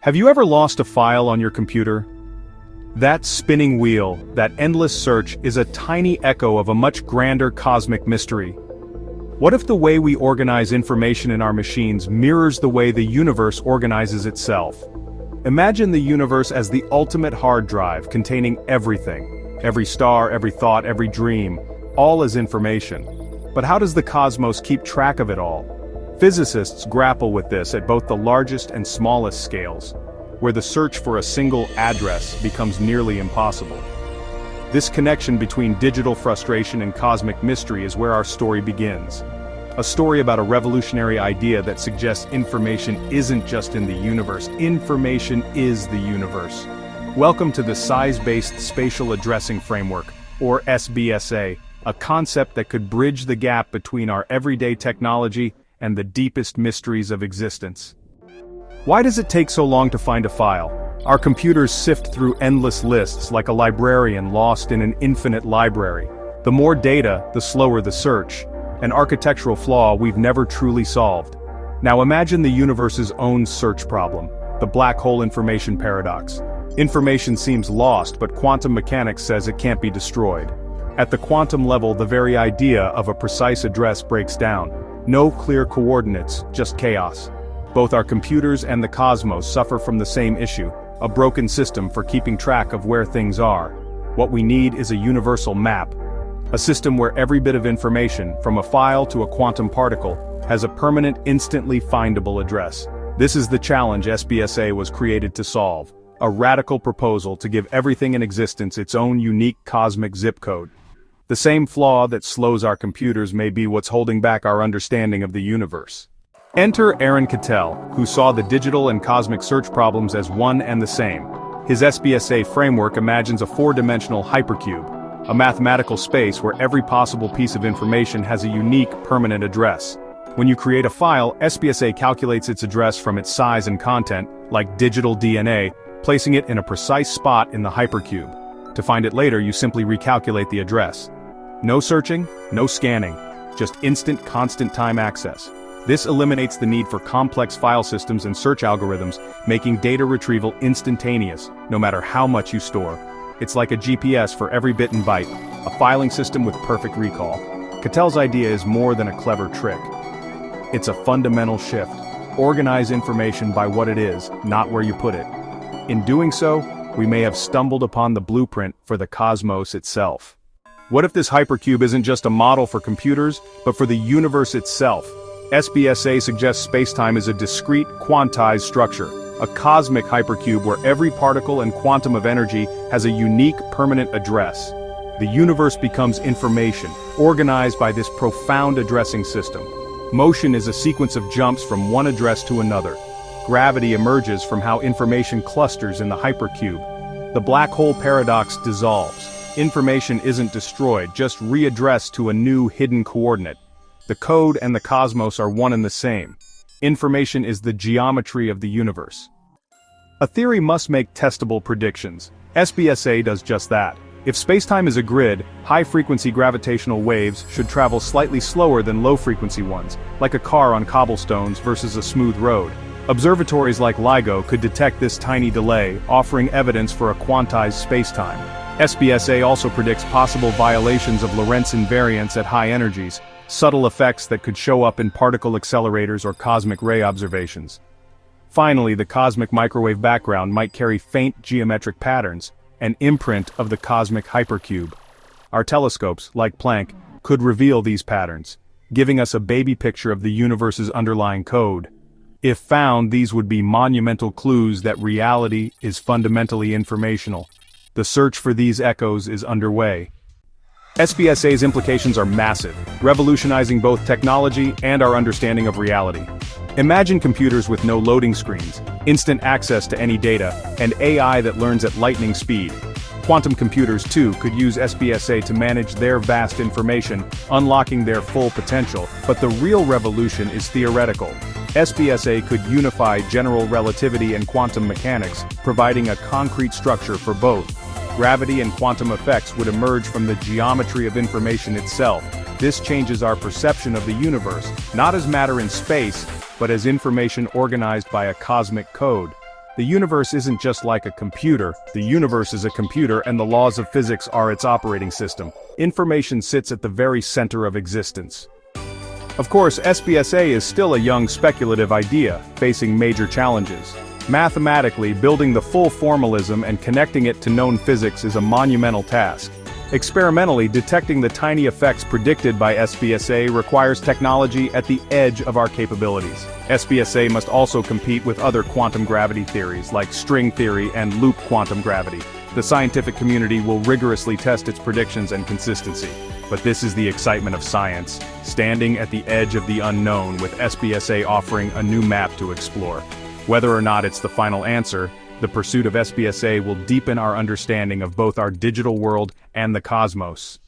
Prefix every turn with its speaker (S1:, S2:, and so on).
S1: Have you ever lost a file on your computer? That spinning wheel, that endless search, is a tiny echo of a much grander cosmic mystery. What if the way we organize information in our machines mirrors the way the universe organizes itself? Imagine the universe as the ultimate hard drive containing everything. Every star, every thought, every dream, all as information. But how does the cosmos keep track of it all? Physicists grapple with this at both the largest and smallest scales, where the search for a single address becomes nearly impossible. This connection between digital frustration and cosmic mystery is where our story begins. A story about a revolutionary idea that suggests information isn't just in the universe, information is the universe. Welcome to the Size-Based Spatial Addressing Framework, or SBSA, a concept that could bridge the gap between our everyday technology and the deepest mysteries of existence. Why does it take so long to find a file? Our computers sift through endless lists like a librarian lost in an infinite library. The more data, the slower the search, an architectural flaw we've never truly solved. Now imagine the universe's own search problem, the black hole information paradox. Information seems lost, but quantum mechanics says it can't be destroyed. At the quantum level, the very idea of a precise address breaks down. No clear coordinates, just chaos. Both our computers and the cosmos suffer from the same issue, a broken system for keeping track of where things are. What we need is a universal map, a system where every bit of information, from a file to a quantum particle, has a permanent, instantly findable address. This is the challenge SBSA was created to solve, a radical proposal to give everything in existence its own unique cosmic zip code. The same flaw that slows our computers may be what's holding back our understanding of the universe. Enter Aaron Cattell, who saw the digital and cosmic search problems as one and the same. His SBSA framework imagines a four-dimensional hypercube, a mathematical space where every possible piece of information has a unique, permanent address. When you create a file, SBSA calculates its address from its size and content, like digital DNA, placing it in a precise spot in the hypercube. To find it later, you simply recalculate the address. No searching, no scanning, just instant, constant time access. This eliminates the need for complex file systems and search algorithms, making data retrieval instantaneous, no matter how much you store. It's like a GPS for every bit and byte, a filing system with perfect recall. Cattell's idea is more than a clever trick. It's a fundamental shift. Organize information by what it is, not where you put it. In doing so, we may have stumbled upon the blueprint for the cosmos itself. What if this hypercube isn't just a model for computers, but for the universe itself? SBSA suggests spacetime is a discrete, quantized structure, a cosmic hypercube where every particle and quantum of energy has a unique, permanent address. The universe becomes information, organized by this profound addressing system. Motion is a sequence of jumps from one address to another. Gravity emerges from how information clusters in the hypercube. The black hole paradox dissolves. Information isn't destroyed, just readdressed to a new hidden coordinate. The code and the cosmos are one and the same. Information is the geometry of the universe. A theory must make testable predictions. SBSA does just that. If spacetime is a grid, high-frequency gravitational waves should travel slightly slower than low-frequency ones, like a car on cobblestones versus a smooth road. Observatories like LIGO could detect this tiny delay, offering evidence for a quantized spacetime. SBSA also predicts possible violations of Lorentz invariance at high energies, subtle effects that could show up in particle accelerators or cosmic ray observations. Finally, the cosmic microwave background might carry faint geometric patterns, an imprint of the cosmic hypercube. Our telescopes, like Planck, could reveal these patterns, giving us a baby picture of the universe's underlying code. If found, these would be monumental clues that reality is fundamentally informational. The search for these echoes is underway. SBSA's implications are massive, revolutionizing both technology and our understanding of reality. Imagine computers with no loading screens, instant access to any data, and AI that learns at lightning speed. Quantum computers, too, could use SBSA to manage their vast information, unlocking their full potential, but the real revolution is theoretical. SBSA could unify general relativity and quantum mechanics, providing a concrete structure for both. Gravity and quantum effects would emerge from the geometry of information itself. This changes our perception of the universe, not as matter in space, but as information organized by a cosmic code. The universe isn't just like a computer, the universe is a computer and the laws of physics are its operating system. Information sits at the very center of existence. Of course, SBSA is still a young speculative idea, facing major challenges. Mathematically, building the full formalism and connecting it to known physics is a monumental task. Experimentally, detecting the tiny effects predicted by SBSA requires technology at the edge of our capabilities. SBSA must also compete with other quantum gravity theories like string theory and loop quantum gravity. The scientific community will rigorously test its predictions and consistency. But this is the excitement of science, standing at the edge of the unknown with SBSA offering a new map to explore. Whether or not it's the final answer, the pursuit of SBSA will deepen our understanding of both our digital world and the cosmos.